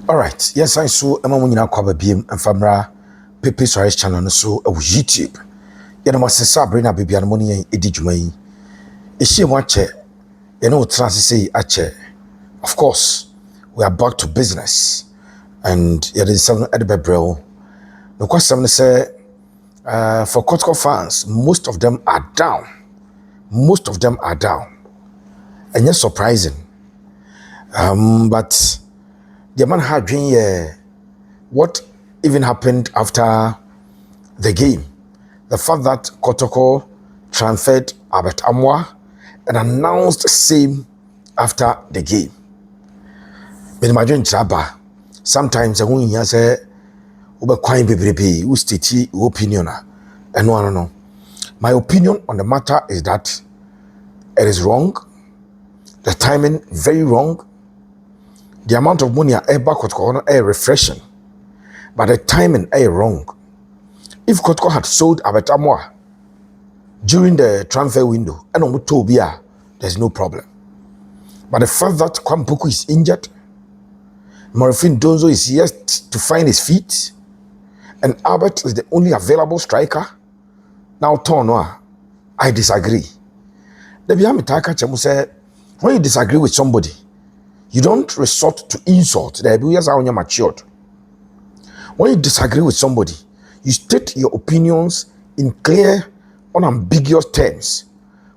All right, yes, I saw Emma Munina Kwaba Beam and Famra Pepe Soares channel so YouTube. Yanamasa Sabrina Baby and Money Edijumay. Is she watch it? You know, say ache. Of course, we are back to business. And there is some at the Bebrel. No question say for Kotoko fans, most of them are down. Most of them are down. And yes, surprising. But the man had dream what even happened after the game. The fact that Kotoko transferred Amoah and announced same after the game. But imagine Chaba. Sometimes when you say Uber Kwame Bebrebe, who state your opinion. And no. My opinion on the matter is that it is wrong. The timing very wrong. The amount of money I back Kotoko is refreshing. But the timing is wrong. If Kotoko had sold Amoah during the transfer window, and on Tobia, there's no problem. But the fact that Poku is injured, Donzo is yet to find his feet, and Albert is the only available striker. Now, Tonoa, I disagree. The Biamitaka Chemu said, when you disagree with somebody, you don't resort to insult. The ideas are matured. When you disagree with somebody, you state your opinions in clear, unambiguous terms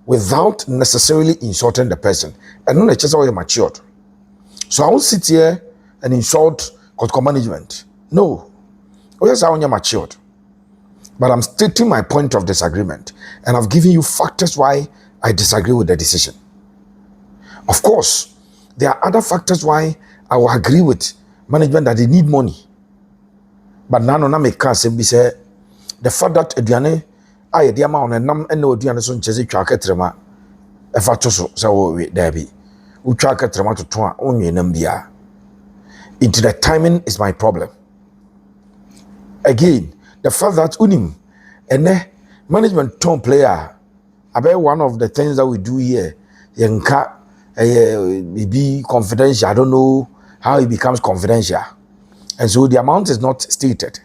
without necessarily insulting the person. And not just how you're matured. So I won't sit here and insult Kotoko management. No. That's how you're matured. But I'm stating my point of disagreement. And I've given you factors why I disagree with the decision. Of course, there are other factors why I will agree with management that they need money. But now no make case be say the fact that aduane aye de ama on nam na aduane so nchese twa akatrema e fa to so say wo we da bi utwa akatrema to to a onwe nam bia into the timing is my problem. Again, the fact that unim ene management tone player about one of the things that we do here yenka be confidential. I don't know how it becomes confidential. And so the amount is not stated.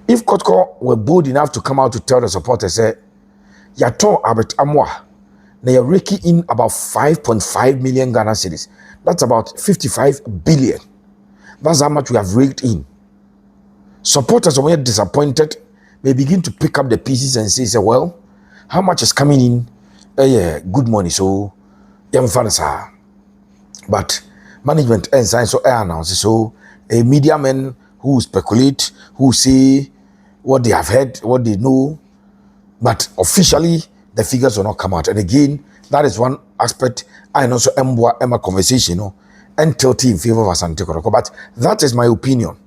If Kotoko were bold enough to come out to tell the supporters, say, Yato Amoah, they are raking in about 5.5 million Ghana cedis. That's about 55 billion. That's how much we have raked in. Supporters, when you're disappointed, may begin to pick up the pieces and say, well, how much is coming in? Yeah, good money. So, but management and science so announce so. A media men who speculate, who say what they have heard, what they know, but officially the figures will not come out. And again, that is one aspect. I know so Emma conversation, and tilt in favor of Asante. But that is my opinion.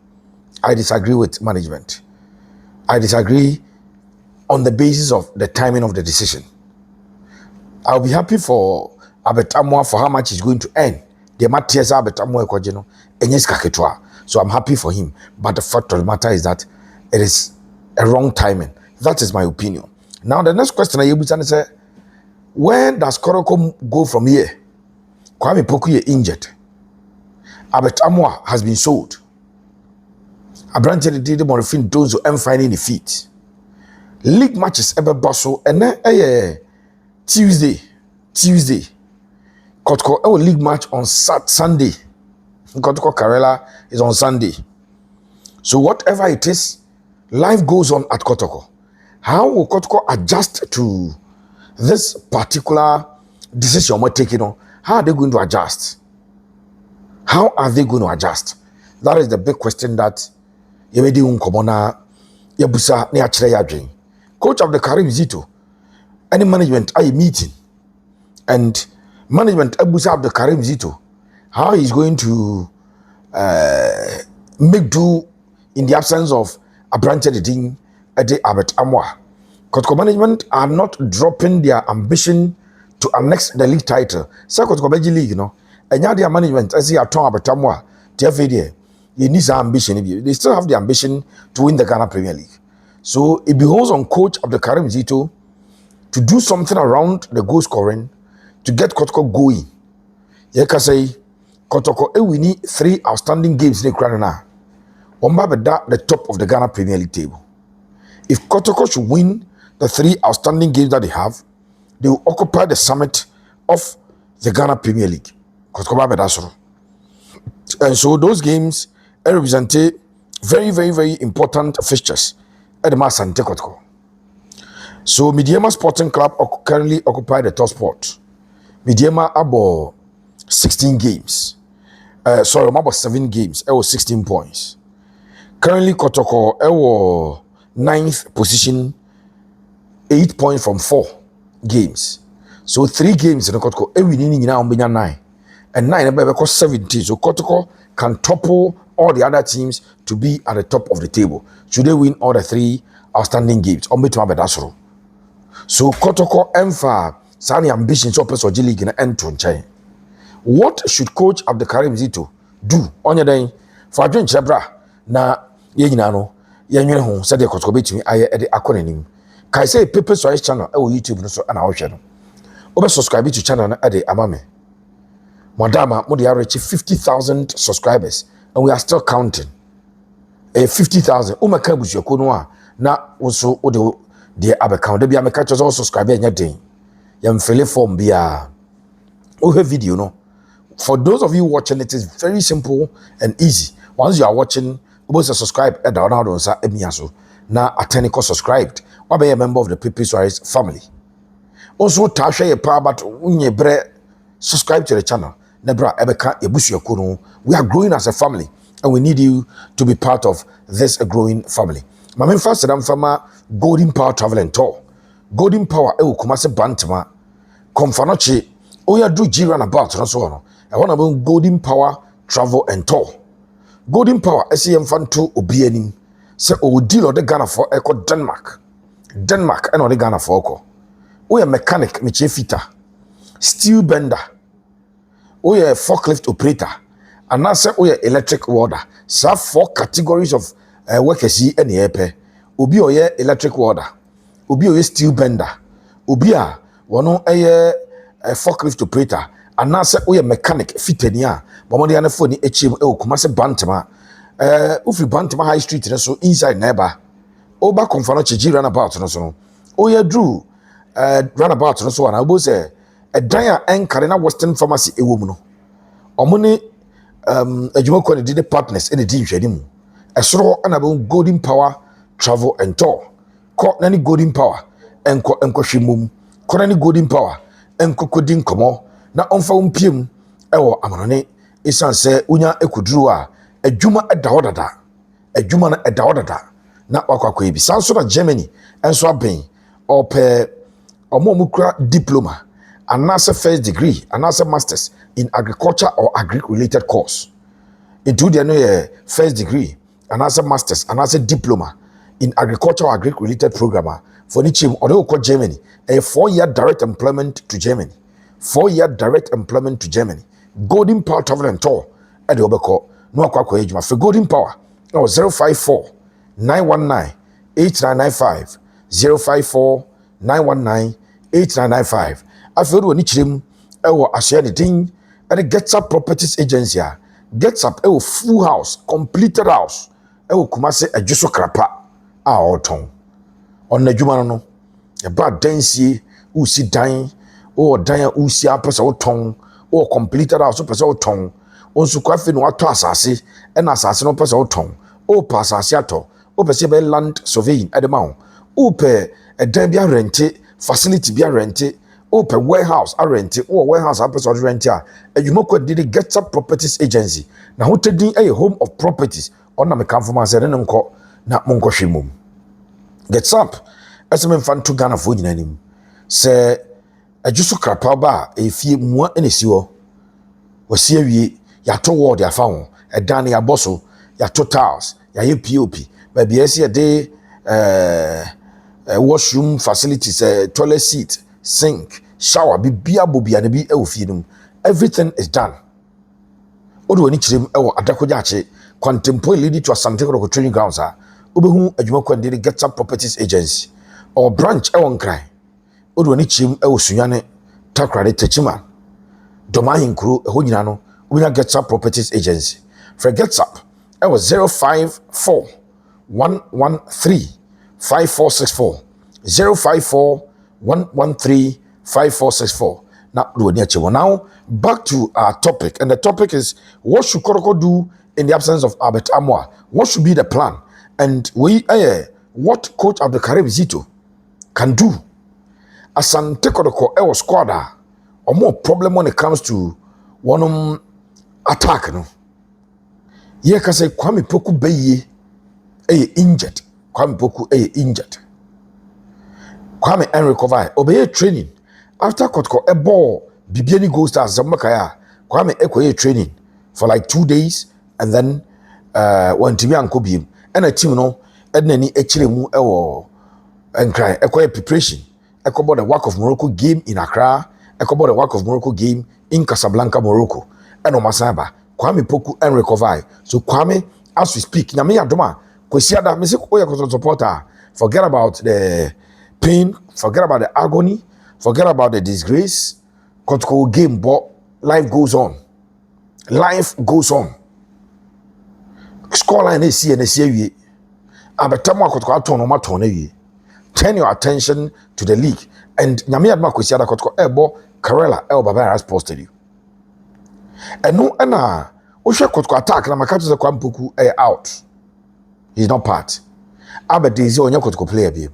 I disagree with management. I disagree on the basis of the timing of the decision. I'll be happy for Amoah for how much he's going to earn. The Matthias Amoah Kojeno, and yes, Kaketwa. So I'm happy for him. But the fact of the matter is that it is a wrong timing. That is my opinion. Now the next question I will say, where does Kotoko go from here? Kwame Poku is injured. Amoah has been sold. Asante did the Donzo and finding the feet. League matches ever bustle and then Tuesday. Kotoko league match on Sunday. Kotoko Karela is on Sunday. So whatever it is, life goes on at Kotoko. How will Kotoko adjust to this particular decision we're taking on? How are they going to adjust? How are they going to adjust? That is the big question that Yemedi Unkomona Yabusa Niachre Yadring. Coach of the Karim Zito, any management are meeting, and management Abusa of the Karim Zito, how he's going to make do in the absence of a branch editing at the Amoah. Kotoko management are not dropping their ambition to annex the league title. So Kotoko Beji League, and now their management, as they are talking about Amoah, TFAD, they need some ambition. They still have the ambition to win the Ghana Premier League. So it behoves on coach of the Karim Zito to do something around the goal scoring to get Kotoko going. You can say Kotoko winning 3 outstanding games in the na. Omba beda the top of the Ghana Premier League table. If Kotoko should win the 3 outstanding games that they have, they will occupy the summit of the Ghana Premier League. Kotoko beda soro. And so those games represent very, very, very important fixtures at the Asante Kotoko. So Midiema Sporting Club currently occupy the top spot. Midiema about 16 games. Sorry, about 7 games. It was 16 points. Currently Kotoko was 9th position, 8 points from 4 games. So 3 games in the Kotoko, every winning now 9. And 9 because 17. So Kotoko can topple all the other teams to be at the top of the table. Should they win all the 3 outstanding games? So Kotoko emfa sani ambitions of Peso G League in the what should coach Karim Zito do on your day for Adrian Chebra na yenano yenye ho said the Kotoko betimi aye e de akonanim kai say Pepe Soil channel e wo YouTube no so na wo hwe no obe subscribe to channel na e de amame madama mo dey reach 50,000 subscribers and we are still counting 50,000 o maka busuako no a na wo so o de abekaunt de bia meka cho subscribe enya den yam fele form bia o have video no. For those of you watching, it is very simple and easy. Once you are watching, you must subscribe at the Emiaso. Now, attend subscribed. Or be a member of the Pepe Suarez family. Also, Tasha ye power, but unye bre subscribe to the channel. Nebra ebeka ebusu yakuno. We are growing as a family, and we need you to be part of this growing family. My main first fama Golden Power Travel and Tour. Golden Power kumase bantama. Komfanochi. Oya do G about no so no. I want about Golden Power Travel and Tour. Golden Power SEM fan to obianim. Say o deal or the Ghana for echo Denmark. Denmark and the Ghana for oko. Oya mechanic meche fitter. Steel bender. Oya forklift operator. And now say oya electric warder. So 4 categories of workers yi any epe. Obi oya electric warder. Obi oya steel bender. Obi a wano forklift operator. And now say we a mechanic fitenia. But when they are phone HM kumase bantama. Ufi bantama high street so inside neighbor. Oba konfano chiji runabout no so. Oya drew runabout no so. And I was a daya and Karina Western Pharmacy a woman. Omone a jumoko did the partners in the team shedimu. A straw and about Golden Power Travel and Tour. Caught any Golden Power and Koshimum. Caught any Golden Power and Kokodin Komo. Na onfa umpiem ewo amanone isan se unya ekuduru a adwuma edahodada adwuma na edahodada na wakwakwa ebi sanso na Germany enso aben ope omomukra diploma anase first degree anase masters in agriculture or agri related course into the no first degree anase masters anase diploma in agriculture or agri related programmer for nichim or Germany a 4-year direct employment to Germany. 4-year direct employment to Germany. Golden Power Travel and Tour. At the Obeko, no Aqua Ejuma. For Golden Power, 054 919 8995. 054 919 8995. I feel when each him, I share the thing, and it gets up properties agency. Gets up a full house, completed house. I will come say a juso krapa. Our tongue. On the Jumano, a bad densey, who see dying. Or daya usia pesa o tong or completed house pesa o tong on su kwafe no ato asase and asase no pesa o tong o pa asase ato o pese be land surveying edema o pe e dan bia rente facility bia rente o pe warehouse a rente o warehouse a pesa o rente a adwumako did get up properties agency na ho tedin a home of properties on na me kan foma se ne nko na monko hwemum gets up asem fan to Ghana for nyinanim se ajusu krapa ba efie mua enesiwo wasi awie ya to word ya fa ho edan ya boso ya to tiles ya ye pop ba bia se de washroom facilities toilet seat sink shower bibia bobia na bi ofie num everything is done odo ni kirem adakoja ache contemporary leading to Asante training grounds obehu adwumako ndiri get up properties agency or branch nkran odo ni chim sunyane takrade techima doma hinkru ho nyina no Winner Gets Up Properties Agency. For Gets Up, it was 054 113 5464. 054 113 5464. Now, back to our topic, and the topic is what should Kotoko do in the absence of Albert Amoah? What should be the plan? And what Coach Karim Zito can do. Asante Kotoko squad or more problem when it comes to one attack. No, ye can say Kwame Poku Beye injured. Kwame Poku injured. Kwame and recover. Obey training. After Kotoko a ball, Bibiani goes to Zamakaya. Kwame Ekoye training for like 2 days, and then when Tibi and Kobium and a team no, and then actually mu and cry Ekoye preparation. Eko about the work of Morocco game in Accra. Eko about the work of Morocco game in Casablanca, Morocco. And Omasaba, Kwame Poku and recover. So Kwame, as we speak, Nyame Adoma, Kwesiada, Mr. Koya supporter, forget about the pain, forget about the agony. Forget about the disgrace. Kotoko game, but life goes on. Life goes on. Scoreline is here and is here. Abetamo Kotoko atonoma tone. Turn your attention to the league. And Nyame Adma Kwesiada Kotoko Ebo Karela El Baba has posted you. And no Osha Kotoko attack na makato se Kwame Poku out. He's not part. Abedezi onye Kotoko player bi.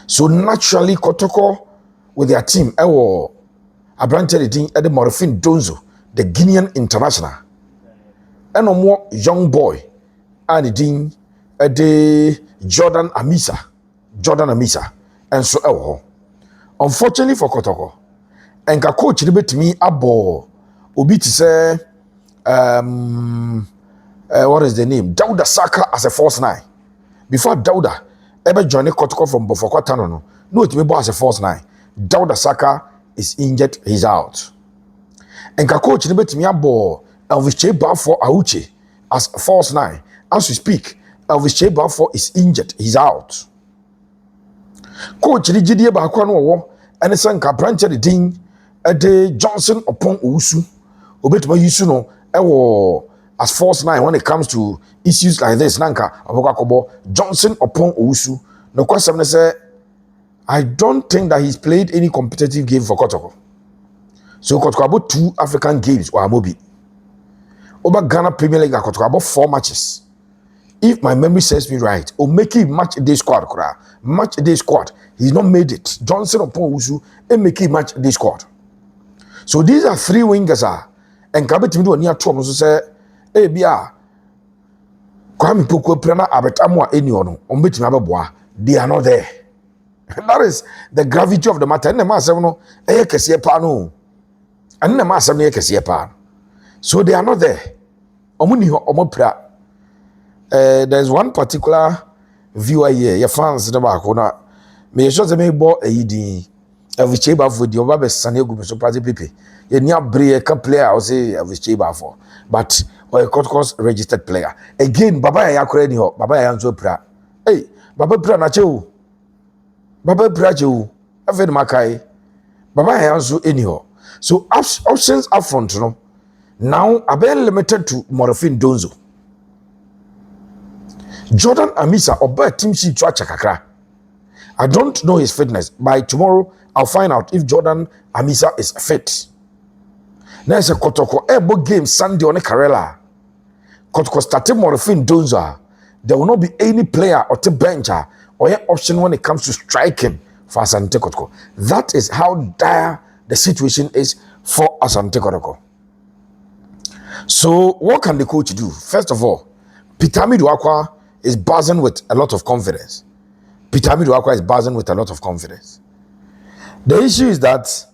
So naturally Kotoko with their team, I granted the team at the Morphine Donzo, the Guinean international, and no more young boy, and the team at the Amissah, and so unfortunately for Kotoko, and ka coach libet me abo obi to say, what is the name? Dauda Saka as a false nine. Before Dauda ever joined Kotoko from Bofokwa Tanono, no, it may as a false nine. Dauda Saka is injured, he's out. And ka coach nibet me abo Elvis Cheba for Auche as false nine. As we speak, Elvis Cheba for is injured, he's out. Coach Ligidie Bakwano and the son Caprancha the Ding at the Johnson upon Usu. Obetuma Yusuno as false nine when it comes to issues like this. Nanka Abogakobo Johnson upon Usu. No question say I don't think that he's played any competitive game for Kotoko. So Kotoko about 2 African games or Amobi. Over Ghana Premier League, Kotoko about 4 matches. If my memory serves me right, or make him match a day squad, match a day squad. He's not made it. Johnson upon Usu and make him match a day squad. So these are 3 wingers and Kabit do near Tom so say, hey Bia Kwame Poku Prana Albert Amoah Eniono, Umbit Nababoa, they are not there. That is the gravity of the matter. And the master no, and the master so they are not there. There's one particular viewer here, your fans the back na me sure say me bo ayidi Avicheba for the Obabe Sanego so party people. You near bre ka player I say Avicheba for, but or a court registered player. Again, Baba ya kore ni ho, Baba ya nso pra. Hey, Baba pra na chewu. Baba Brajo, I've Makai, Baba Hansu anyhow. So options up front, no. Now I've been limited to Morphine Donzo. Jordan Amissah or by team sheet Chakakra. I don't know his fitness. By tomorrow, I'll find out if Jordan Amissah is fit. Now it's a Kotoko Ebo game Sunday on a Karela. Kotoko started Morphine Donzo. There will not be any player or the bencher or your option when it comes to striking for Asante Kotoko. That is how dire the situation is for Asante Kotoko. So what can the coach do? First of all, Pitami Duakwa is buzzing with a lot of confidence. Pitami Duakwa is buzzing with a lot of confidence. The issue is that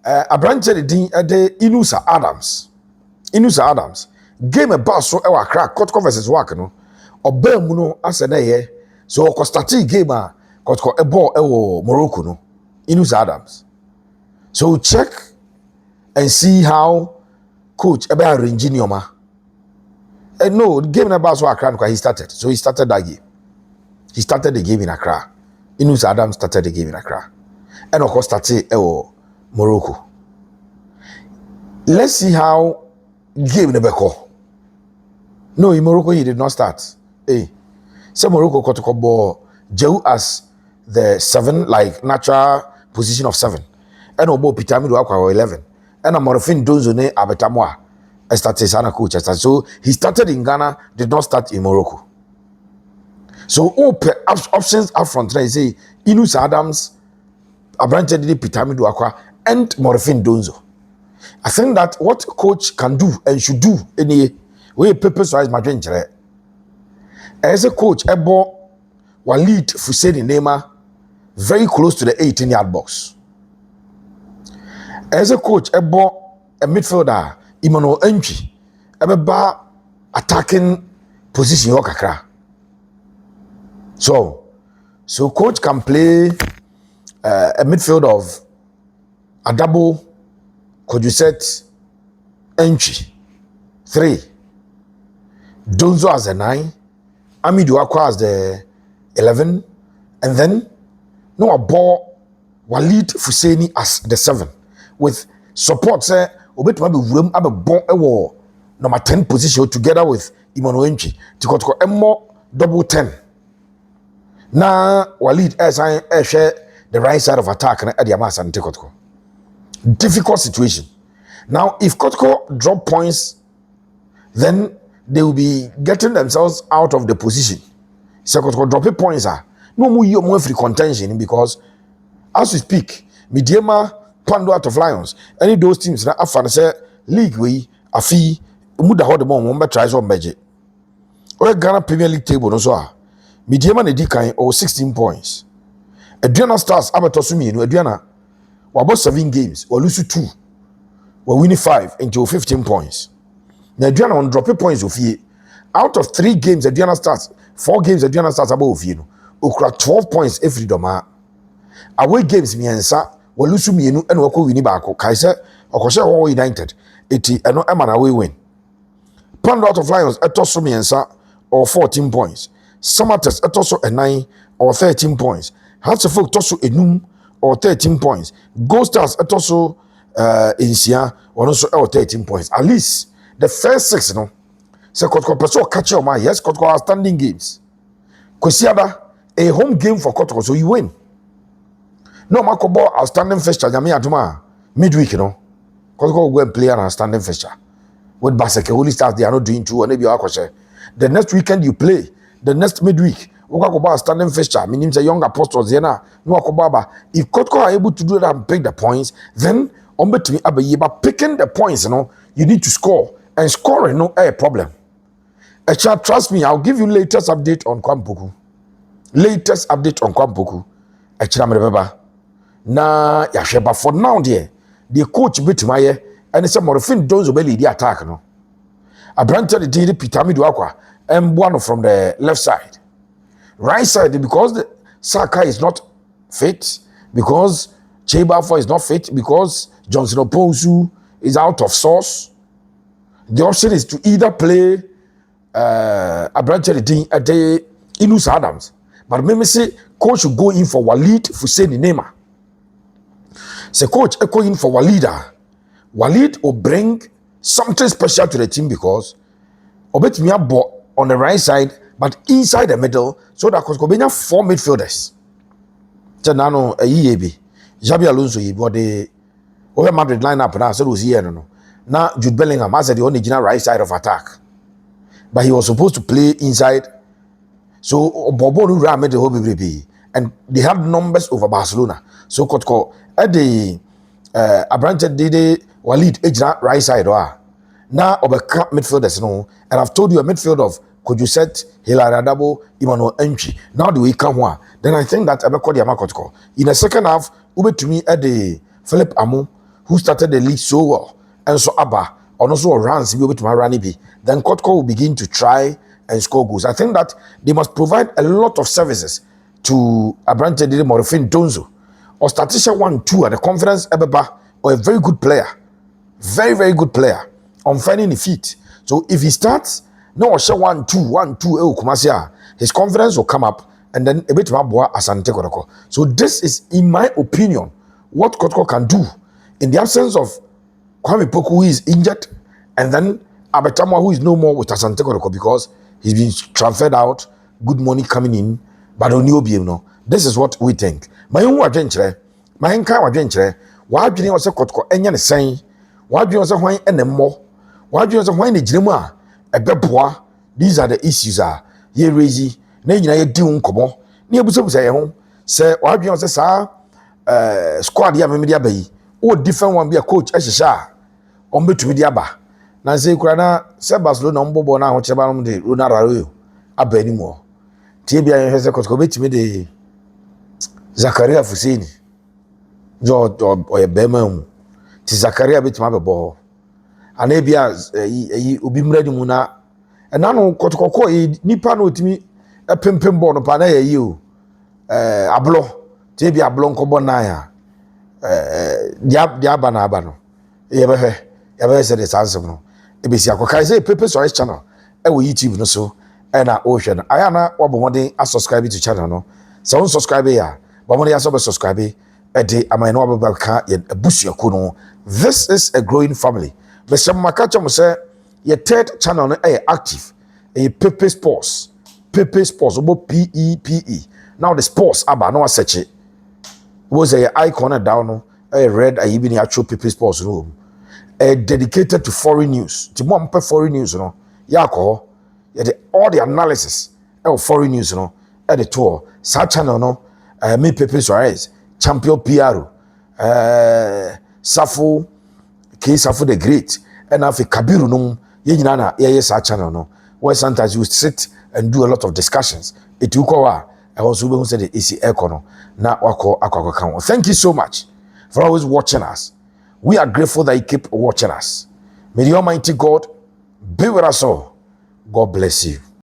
Abrante the Inusa Adams game a bus so ewa crack Kotoko versus Wakano or Muno as an so Kostati game Kotoko a ball ewo Morocco no Inusa Adams. So check and see how coach ebe arrange nioma. No, the game in Accra because he started. So he started that game. He started the game in Accra. Inusa Adams started the game in Accra. And of course started Morocco. Let's see how game never call. No, in Morocco he did not start. Hey, some Morocco Kotoko ball Jehu as the 7, like natural position of 7. And Obo Pitami do akwa 11. And a Morofin Donzo ne Amoah started sana coach. So he started in Ghana, did not start in Morocco. So all options up front, I say Inus Adams, Abrante Pitami do akwa, and Morofin Donzo. I think that what coach can do and should do any way purpose-wise my dream. As a coach, Ebo Walid Fuseni Nema very close to the 18-yard box. As a coach, Ebo a midfielder, Emmanuel Entry, Eba attacking position Yokakra. So coach can play a midfield of a double. Could you set Entry 3, Donzo as a 9, Amidou Akwa as the 11, and then no a ball Walid Fuseni as the 7 with support. Say obet to be room ab a bon a war number 10 position together with Emmanuel Entry to go a more double 10. Now Walid as I share the right side of attack and Eddie Amissah Kotoko. Difficult situation. Now, if Kotoko drop points, then they will be getting themselves out of the position. So Kotoko dropping points are no more free contention because as we speak, Midiema, Pando out of Lions, any of those teams that have say league we a fee, muda hold the moment tries on budget. Or Ghana Premier League table no so. Midiema ne dikai or 16 points. Adriana Stars Abatosumi no Adriana. We about 7 games, we lose 2. We win 5 into 15 points. Now Adriana on dropping points of you. Out of 3 games, Adriana starts 4 games. Adriana starts above you. Okra 12 points every doma. Away games miensa we lose mienu and we ko win baako. Kaise okoshe wo United. Eti eno e man away win. Pound out of Lions etoso miensa or 14 points. Samates etoso a 9 or 13 points. Hansefok toso enum or 13 points. Gold Stars etoso in Sia or also 13 points. At least the first 6 no. So Kotoko person catch your mind. Yes, Kotoko are standing games. Kwesiada a home game for Kotoko, so you win. No Makobo outstanding fixture. Nyame aduma midweek, you know. Kotoko will go and play an outstanding fixture. With Baseke Holy Stars, they are not doing too. The next weekend you play, the next midweek, Okakoba outstanding fixture. Meaning the young apostles, Yena, no Akobaba. If Kotoko are able to do that and pick the points, then on between Abaye, picking the points, you know, you need to score. And scoring no a problem. A child, trust me, I'll give you latest update on Poku. Latest update on Poku. A child, remember. Na yasheba for now there. The coach bit my and it's a morphine Donzo belly the attack no. I granted the daily Pitami Duakwa and one from the left side. Right side because the Saka is not fit, because Chebafo is not fit, because Johnson Oposu is out of source. The option is to either play a branch at the Inus Adams, but maybe say coach should go in for Walid Fuseni Nema. Say coach go in for Walida. Walid will bring something special to the team because Obet me up on the right side, but inside the middle, so that could be 4 midfielders. Janano a EAB, Jabi Alonso, but the Oya Madrid lineup now, so was here no. Now Jude Bellingham has the original right side of attack, but he was supposed to play inside. So Bobo ran made the whole baby, and they have numbers over Barcelona. So Kotoko at the Abrante Dede Walid Ejna right side now over midfielders no, and I've told you a midfield of could you set Hilary Adabo, Emmanuel Entry. Now do we come one? Then I think that Abeko the Amakotoko. In the second half, Ube to me at the Philip Amoah, who started the league so well, and so Abba, and also runs be able to Maranibi. Then Kotoko will begin to try and score goals. I think that they must provide a lot of services to Abrante Dede Morofin Donzo, or Statisha 1-2 at the conference Ebeba, or a very good player. Very, very good player on finding the feet. So if he starts, no, 1-2, his confidence will come up and then a bit more Asante Kotoko. So this is, in my opinion, what Kotoko can do in the absence of Kwame Poku, who is injured, And then Abetamwa, who is no more with Asante Kotoko because he's been transferred out, good money coming in, but on you, no. This is what we think. My own adventure, my own kind of adventure, why do you say Kotoko, and you're saying, why do you say why and more? Why do you say why the Jima, a bebois? These are the issues, ye razy, nay, you do uncommon, near Busso say home, say, why do you say, sir, squad, ya media bay, or different one be a coach as a sha, on between the abba. Na say kurana se Barcelona mbobo na ho cheba no de Ronaldo aba animo tie bia ye se Kotoko betimi de Zakaria Fusini jo oye bema mu ti Zakaria betimi abebo ana bia yi obi mradi mu na na no Kotoko ko nipa na otimi epempem bo no pa na ye yi o ablo tie bia ablo nkobo na ya dia aba na aba no ye be se de sansem no ebesi akokai say cmenesel channel e wo YouTube no so e na o hwe no aya na wabomode a subscribe to channel no so un subscribe ya bomode ya so be subscribe e de amai no wabaka ye abusuako no. This is a growing family. Be some makacha mo say your third channel no e active e cmenesel obo PEPE. Now the sports aba no search it was a icon down no e red ayi bi ni actual cmenesel no dedicated to foreign news. To more foreign news, yako, all the analysis of foreign news, at the tour. Such channel, me cmenesel, champion PR, Safu, K Safu the Great, and after Kabiru, yenana, such channel, where sometimes you sit and do a lot of discussions. It took a while. I was who said the AC Econo, now wako aqua. Thank you so much for always watching us. We are grateful that you keep watching us. May the Almighty God be with us all. God bless you.